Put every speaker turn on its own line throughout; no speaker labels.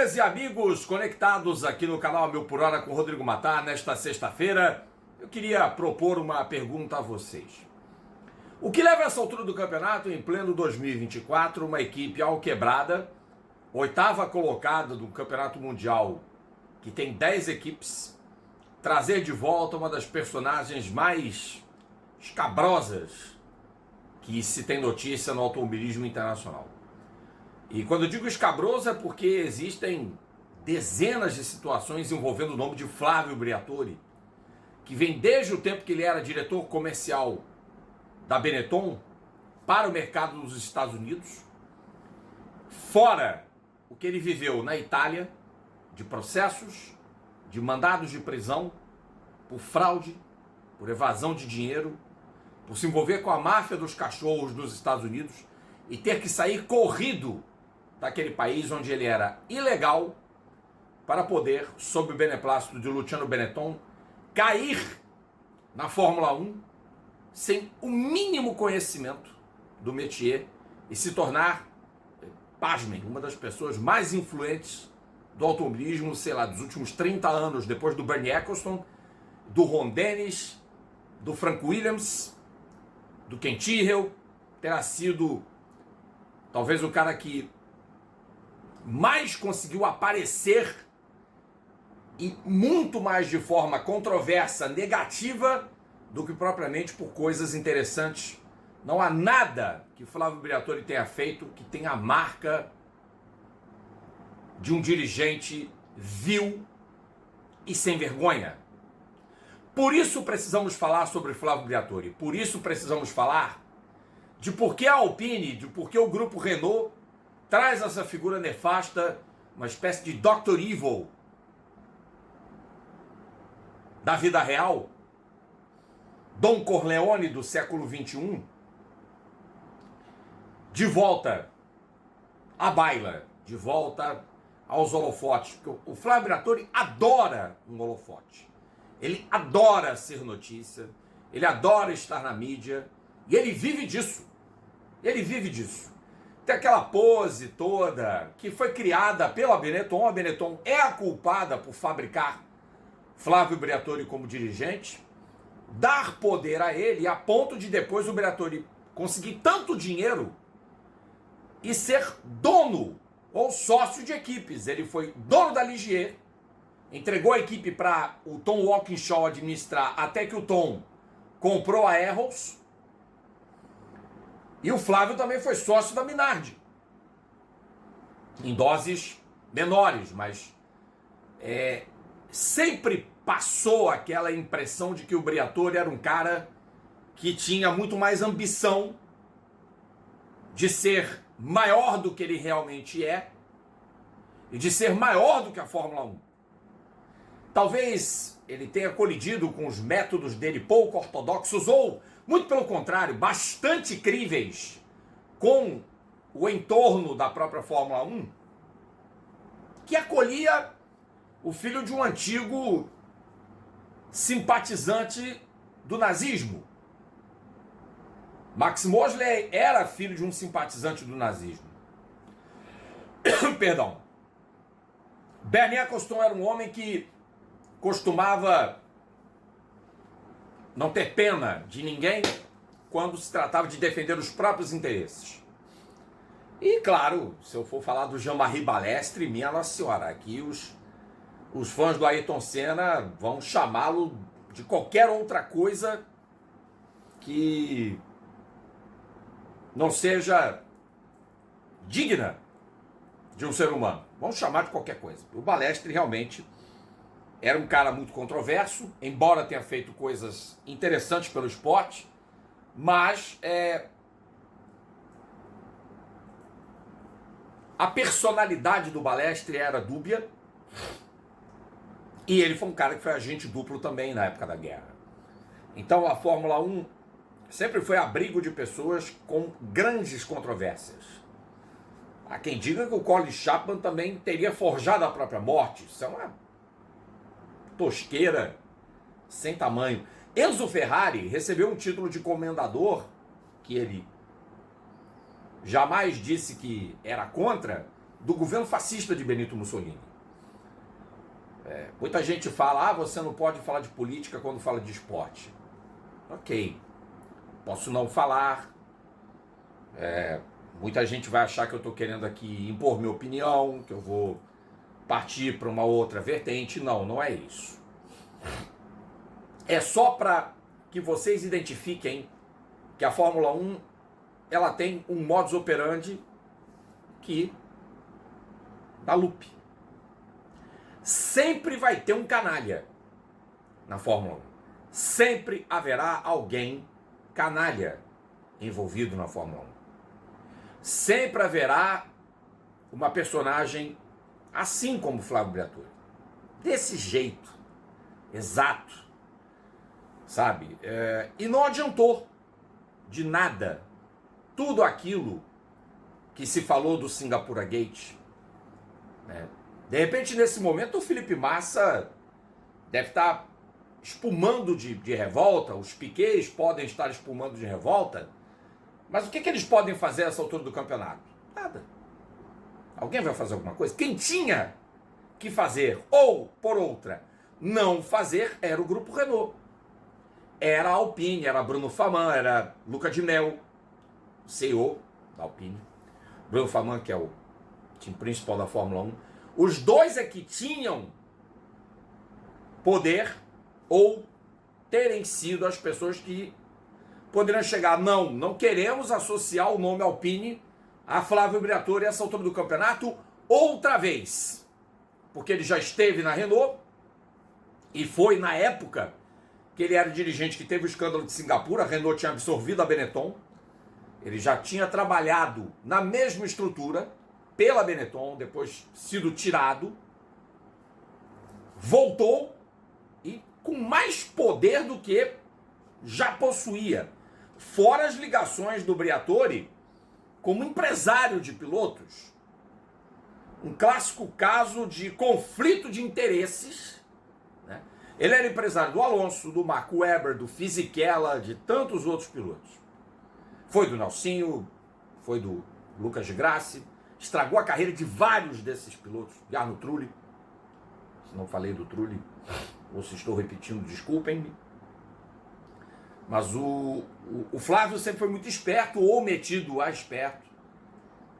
Amigas e amigos conectados aqui no canal 1000 por hora com Rodrigo Matar, nesta sexta-feira, eu queria propor uma pergunta a vocês. O que leva a essa altura do campeonato, em pleno 2024, uma equipe alquebrada, oitava colocada do campeonato mundial, que tem 10 equipes, trazer de volta uma das personagens mais escabrosas que se tem notícia no automobilismo internacional? E quando eu digo escabroso é porque existem dezenas de situações envolvendo o nome de Flávio Briatore, que vem desde o tempo que ele era diretor comercial da Benetton para o mercado dos Estados Unidos, fora o que ele viveu na Itália, de processos, de mandados de prisão, por fraude, por evasão de dinheiro, por se envolver com a máfia dos cachorros dos Estados Unidos e ter que sair corrido daquele país onde ele era ilegal para poder, sob o beneplácito de Luciano Benetton, cair na Fórmula 1 sem o mínimo conhecimento do métier e se tornar, pasmem, uma das pessoas mais influentes do automobilismo, sei lá, dos últimos 30 anos, depois do Bernie Ecclestone, do Ron Dennis, do Frank Williams, do Ken Tyrrell. Terá sido talvez o cara que mais conseguiu aparecer e muito mais de forma controversa, negativa, do que propriamente por coisas interessantes. Não há nada que Flávio Briatore tenha feito que tenha a marca de um dirigente vil e sem vergonha. Por isso precisamos falar sobre Flávio Briatore. Por isso precisamos falar de por que a Alpine, de por que o grupo Renault traz essa figura nefasta, uma espécie de Dr. Evil da vida real, Dom Corleone do século XXI, de volta à baila, de volta aos holofotes, porque o Flávio Briatore adora um holofote, ele adora ser notícia, ele adora estar na mídia, e ele vive disso, Tem aquela pose toda que foi criada pela Benetton. A Benetton é a culpada por fabricar Flávio Briatore como dirigente, dar poder a ele a ponto de depois o Briatore conseguir tanto dinheiro e ser dono ou sócio de equipes. Ele foi dono da Ligier, entregou a equipe para o Tom Walkinshaw administrar até que o Tom comprou a Arrows. E o Flávio também foi sócio da Minardi, em doses menores, mas sempre passou aquela impressão de que o Briatore era um cara que tinha muito mais ambição de ser maior do que ele realmente é e de ser maior do que a Fórmula 1. Talvez ele tenha colidido com os métodos dele pouco ortodoxos ou, muito pelo contrário, bastante críveis com o entorno da própria Fórmula 1, que acolhia o filho de um antigo simpatizante do nazismo. Max Mosley era filho de um simpatizante do nazismo. Perdão. Bernie Ecclestone era um homem que costumava não ter pena de ninguém quando se tratava de defender os próprios interesses. E claro, se eu for falar do Jean-Marie Balestre, minha Nossa Senhora, aqui os fãs do Ayrton Senna vão chamá-lo de qualquer outra coisa que não seja digna de um ser humano. Vamos chamar de qualquer coisa. O Balestre realmente era um cara muito controverso, embora tenha feito coisas interessantes pelo esporte, mas a personalidade do Balestre era dúbia, e ele foi um cara que foi agente duplo também na época da guerra. Então a Fórmula 1 sempre foi abrigo de pessoas com grandes controvérsias. Há quem diga que o Colin Chapman também teria forjado a própria morte. Isso é uma tosqueira sem tamanho. Enzo Ferrari recebeu um título de comendador, que ele jamais disse que era contra, do governo fascista de Benito Mussolini. Muita gente fala, você não pode falar de política quando fala de esporte. Ok, posso não falar. Muita gente vai achar que eu estou querendo aqui impor minha opinião, que eu vou partir para uma outra vertente. Não, não é isso. É só para que vocês identifiquem que a Fórmula 1 ela tem um modus operandi que dá loop. Sempre vai ter um canalha na Fórmula 1. Sempre haverá alguém canalha envolvido na Fórmula 1. Sempre haverá uma personagem assim como Flávio Briatore. Desse jeito. Exato. Sabe? E não adiantou de nada tudo aquilo que se falou do Singapura Gate. De repente, nesse momento, o Felipe Massa deve estar espumando de revolta, os Piquets podem estar espumando de revolta, mas o que eles podem fazer a essa altura do campeonato? Nada. Alguém vai fazer alguma coisa? Quem tinha que fazer, ou, por outra, não fazer, era o Grupo Renault. Era a Alpine, era Bruno Faman, era Luca de Mel, CEO da Alpine. Bruno Faman, que é o time principal da Fórmula 1. Os dois é que tinham poder ou terem sido as pessoas que poderiam chegar. Não queremos associar o nome Alpine a Flávio Briatore a essa altura do campeonato outra vez. Porque ele já esteve na Renault e foi na época que ele era dirigente que teve o escândalo de Singapura. A Renault tinha absorvido a Benetton. Ele já tinha trabalhado na mesma estrutura pela Benetton, depois sido tirado, voltou e com mais poder do que já possuía. Fora as ligações do Briatore como empresário de pilotos. Um clássico caso de conflito de interesses. Ele era empresário do Alonso, do Marco Webber, do Fisichella, de tantos outros pilotos. Foi do Nelsinho, foi do Lucas de Grassi, estragou a carreira de vários desses pilotos, de Arno Trulli. Se não falei do Trulli, ou se estou repetindo, desculpem-me. Mas o Flávio sempre foi muito esperto, ou metido a esperto.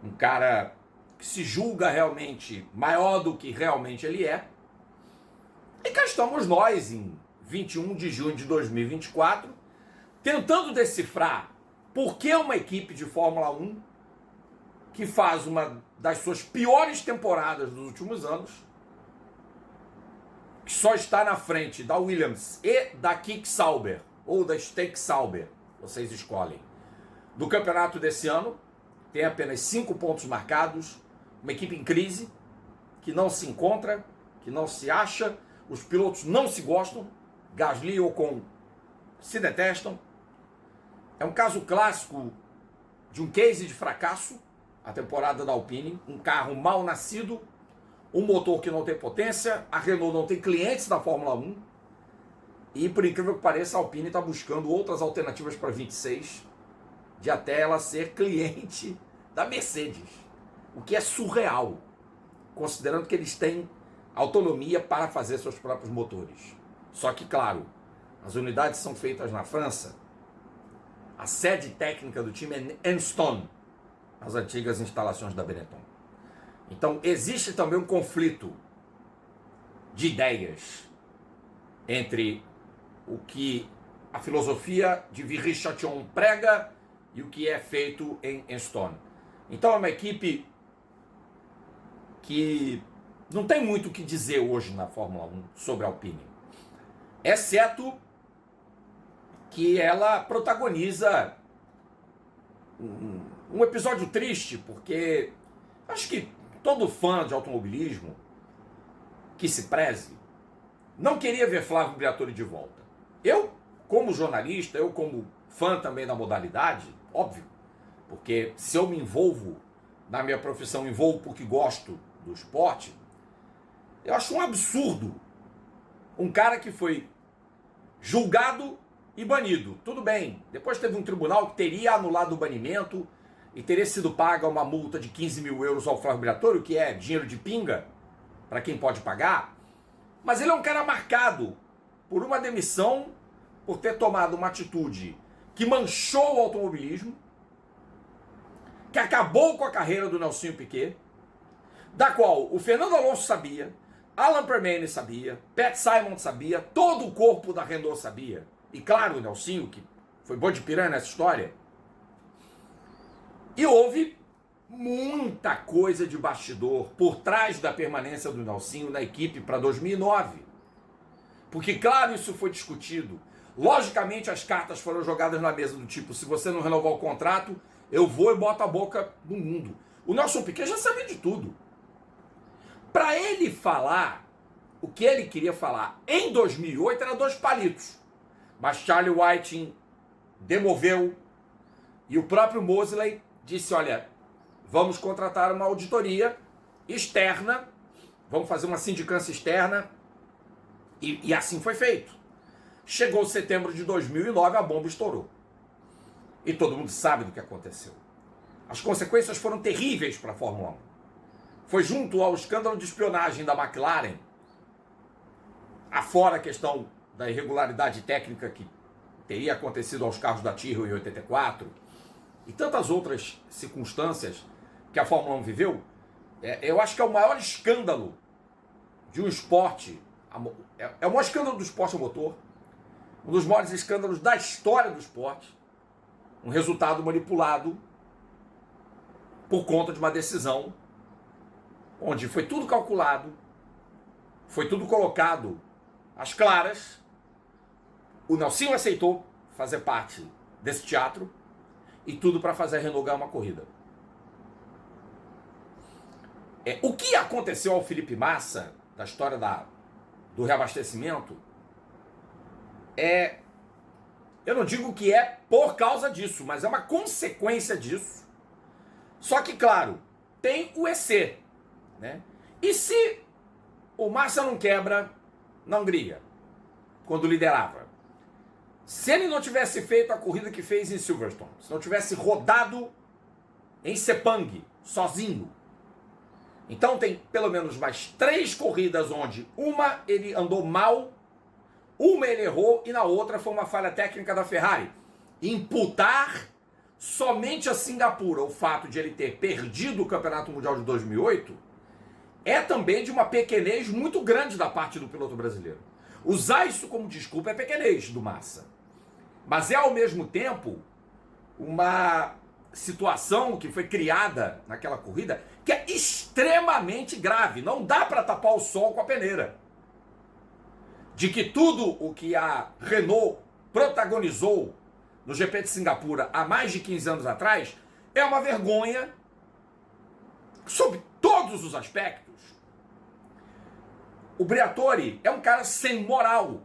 Um cara que se julga realmente maior do que realmente ele é. E cá estamos nós, em 21 de junho de 2024, tentando decifrar por que uma equipe de Fórmula 1 que faz uma das suas piores temporadas dos últimos anos, que só está na frente da Williams e da Kick Sauber, ou da Stake Sauber, vocês escolhem, do campeonato desse ano, tem apenas 5 pontos marcados, uma equipe em crise, que não se encontra, que não se acha, os pilotos não se gostam, Gasly e Ocon se detestam. É um caso clássico de um case de fracasso, a temporada da Alpine, um carro mal nascido, um motor que não tem potência, a Renault não tem clientes da Fórmula 1, e por incrível que pareça, a Alpine está buscando outras alternativas para 26, de até ela ser cliente da Mercedes, o que é surreal, considerando que eles têm autonomia para fazer seus próprios motores. Só que, claro, as unidades são feitas na França, a sede técnica do time é Enston, as antigas instalações da Benetton. Então, existe também um conflito de ideias entre o que a filosofia de Viry-Châtillon prega e o que é feito em Enston. Então, é uma equipe que não tem muito o que dizer hoje na Fórmula 1 sobre a Alpine, exceto que ela protagoniza um episódio triste, porque acho que todo fã de automobilismo que se preze não queria ver Flávio Briatore de volta. Eu, como jornalista, eu como fã também da modalidade, óbvio, porque se eu me envolvo na minha profissão, envolvo porque gosto do esporte, eu acho um absurdo um cara que foi julgado e banido. Tudo bem, depois teve um tribunal que teria anulado o banimento e teria sido paga uma multa de 15 mil euros ao Flávio Briatore, que é dinheiro de pinga, para quem pode pagar. Mas ele é um cara marcado por uma demissão, por ter tomado uma atitude que manchou o automobilismo, que acabou com a carreira do Nelsinho Piquet, da qual o Fernando Alonso sabia, Alan Permane sabia, Pat Simon sabia, todo o corpo da Renault sabia. E claro, o Nelsinho, que foi bom de piranha nessa história. E houve muita coisa de bastidor por trás da permanência do Nelsinho na equipe para 2009. Porque, claro, isso foi discutido. Logicamente, as cartas foram jogadas na mesa do tipo, se você não renovar o contrato, eu vou e boto a boca no mundo. O Nelson Piquet já sabia de tudo. Para ele falar o que ele queria falar em 2008 era 2 palitos. Mas Charlie Whiting demoveu e o próprio Mosley disse, olha, vamos contratar uma auditoria externa, vamos fazer uma sindicância externa, e assim foi feito. Chegou setembro de 2009, a bomba estourou. E todo mundo sabe do que aconteceu. As consequências foram terríveis para a Fórmula 1. Foi junto ao escândalo de espionagem da McLaren, afora a questão da irregularidade técnica que teria acontecido aos carros da Tyrrell em 84, e tantas outras circunstâncias que a Fórmula 1 viveu, eu acho que é o maior escândalo de um esporte, é o maior escândalo do esporte a motor, um dos maiores escândalos da história do esporte, um resultado manipulado por conta de uma decisão onde foi tudo calculado, foi tudo colocado às claras. O Nelsinho aceitou fazer parte desse teatro e tudo para fazer a Renault ganhar uma corrida. O que aconteceu ao Felipe Massa, da história do reabastecimento, eu não digo que é por causa disso, mas é uma consequência disso. Só que, claro, tem o EC, né? E se o Massa não quebra na Hungria, quando liderava? Se ele não tivesse feito a corrida que fez em Silverstone, se não tivesse rodado em Sepang, sozinho, então tem pelo menos mais 3 corridas onde uma ele andou mal, uma ele errou e na outra foi uma falha técnica da Ferrari. Imputar somente a Singapura o fato de ele ter perdido o Campeonato Mundial de 2008 é também de uma pequenez muito grande da parte do piloto brasileiro. Usar isso como desculpa é pequenez do Massa. Mas é ao mesmo tempo uma situação que foi criada naquela corrida que é extremamente grave. Não dá para tapar o sol com a peneira. De que tudo o que a Renault protagonizou no GP de Singapura há mais de 15 anos atrás é uma vergonha sob todos os aspectos. O Briatore é um cara sem moral.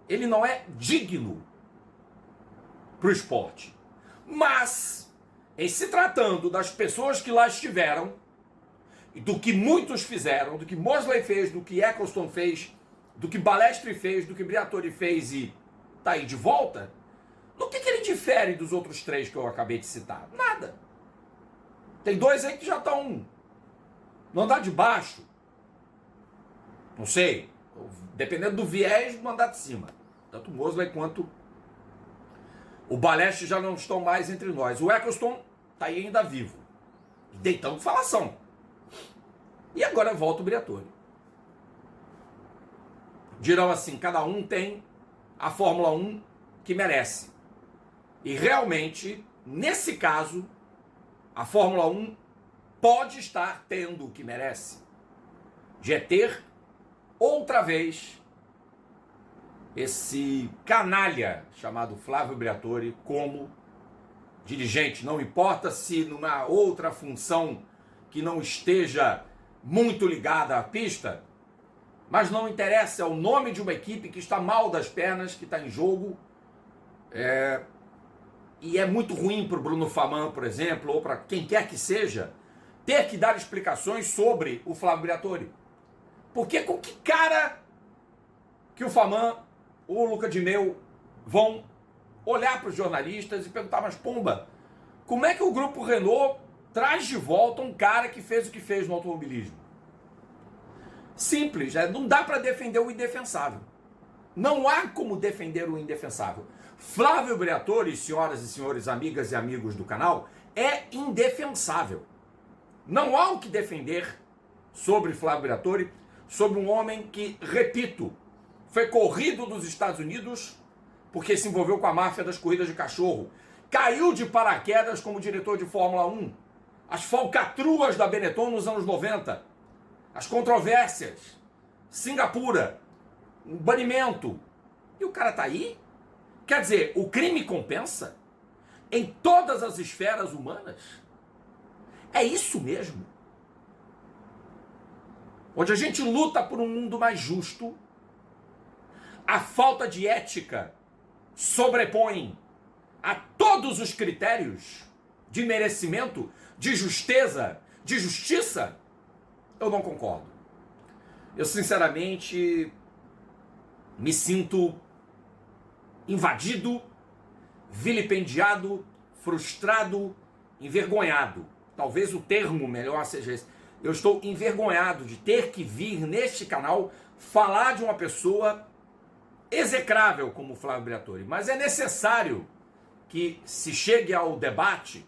Ele não é digno para o esporte. Mas, em se tratando das pessoas que lá estiveram, e do que muitos fizeram, do que Mosley fez, do que Ecclestone fez, do que Balestre fez, do que Briatore fez e tá aí de volta, no que ele difere dos outros 3 que eu acabei de citar? Nada. Tem 2 aí que já estão no andar de baixo. Não sei. Dependendo do viés, no andar de cima. Tanto o Mosley quanto o Balestre já não estão mais entre nós. O Ecclestone tá aí ainda vivo. Deitando falação. E agora volta o Briatore. Dirão assim, cada um tem a Fórmula 1 que merece. E realmente, nesse caso, a Fórmula 1 pode estar tendo o que merece. De ter, outra vez, esse canalha chamado Flávio Briatore como dirigente. Não importa se numa outra função que não esteja muito ligada à pista, mas não interessa, é o nome de uma equipe que está mal das pernas, que está em jogo. E é muito ruim para o Bruno Faman, por exemplo, ou para quem quer que seja, ter que dar explicações sobre o Flávio Briatore. Porque com que cara que o Faman ou o Luca Di Meo vão olhar para os jornalistas e perguntar, mas pomba, Como é que o Grupo Renault traz de volta um cara que fez o que fez no automobilismo? Simples, não dá para defender o indefensável. Não há como defender o indefensável. Flávio Briatore, senhoras e senhores, amigas e amigos do canal, é indefensável. Não há o que defender sobre Flávio Briatore, sobre um homem que, repito, foi corrido dos Estados Unidos porque se envolveu com a máfia das corridas de cachorro, caiu de paraquedas como diretor de Fórmula 1, as falcatruas da Benetton nos anos 90, as controvérsias, Singapura, o banimento, e o cara tá aí? Quer dizer, o crime compensa em todas as esferas humanas? É isso mesmo? Onde a gente luta por um mundo mais justo, a falta de ética sobrepõe a todos os critérios de merecimento, de justeza, de justiça? Eu não concordo. Eu, sinceramente, me sinto invadido, vilipendiado, frustrado, envergonhado. Talvez o termo melhor seja esse. Eu estou envergonhado de ter que vir neste canal falar de uma pessoa execrável como Flávio Briatore. Mas é necessário que se chegue ao debate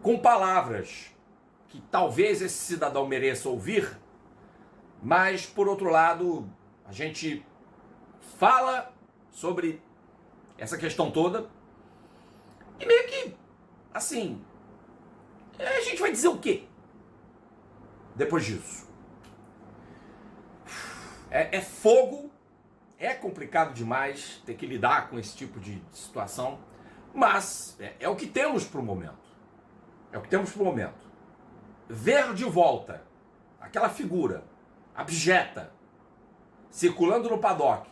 com palavras que talvez esse cidadão mereça ouvir, mas, por outro lado, a gente fala sobre essa questão toda e meio que, assim, a gente vai dizer o quê depois disso? É fogo, é complicado demais ter que lidar com esse tipo de situação, mas é o que temos para o momento. É o que temos para o momento. Ver de volta aquela figura abjeta circulando no paddock,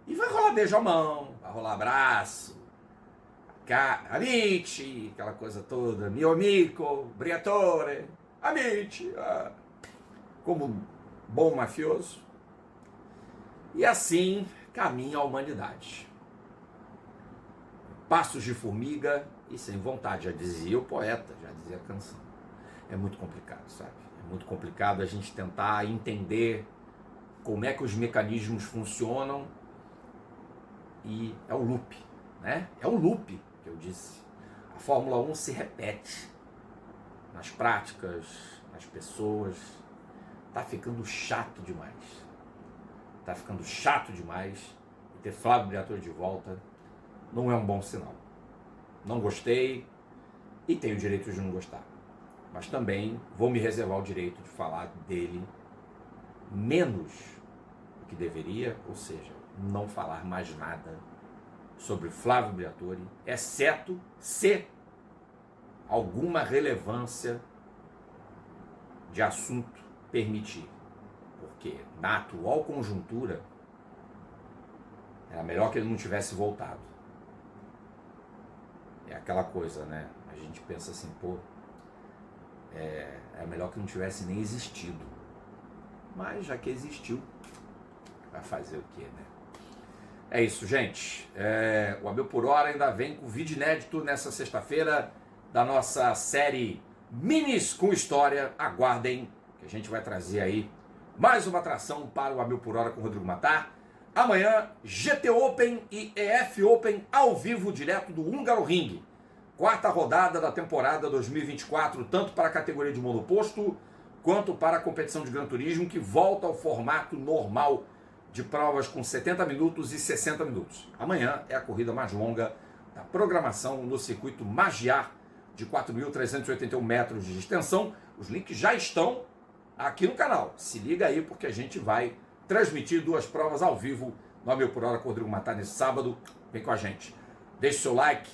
e vai rolar beijo à mão, vai rolar abraço, amici, aquela coisa toda, mio amico, Briatore, amici, como bom mafioso. E assim caminha a humanidade. Passos de formiga e sem vontade, já dizia o poeta, já dizia a canção. É muito complicado, sabe? É muito complicado a gente tentar entender como é que os mecanismos funcionam, e é o loop, né? É um loop que eu disse. A Fórmula 1 se repete nas práticas, nas pessoas. Tá ficando chato demais. Tá ficando chato demais, e ter Flávio Briatore de volta não é um bom sinal. Não gostei e tenho o direito de não gostar. Mas também vou me reservar o direito de falar dele menos do que deveria, ou seja, não falar mais nada sobre Flávio Briatore, exceto se alguma relevância de assunto permitir. Porque na atual conjuntura era melhor que ele não tivesse voltado. É aquela coisa, né? A gente pensa assim, pô, é melhor que não tivesse nem existido. Mas já que existiu, vai fazer o quê, né? É isso, gente. O Abel por Hora ainda vem com vídeo inédito nessa sexta-feira da nossa série Minis com História. Aguardem, que a gente vai trazer aí mais uma atração para o Abel por Hora com Rodrigo Matar. Amanhã, GT Open e EF Open ao vivo, direto do Húngaro Ring. Quarta rodada da temporada 2024, tanto para a categoria de monoposto, quanto para a competição de Gran Turismo, que volta ao formato normal de provas com 70 minutos e 60 minutos. Amanhã é a corrida mais longa da programação no circuito Magyar, de 4.381 metros de extensão. Os links já estão aqui no canal. Se liga aí, porque a gente vai transmitir duas provas ao vivo no Abel por Hora com o Rodrigo Matar nesse sábado. Vem com a gente. Deixe seu like,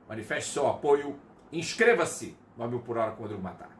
manifeste seu apoio, inscreva-se no Abel por Hora com o Rodrigo Matar.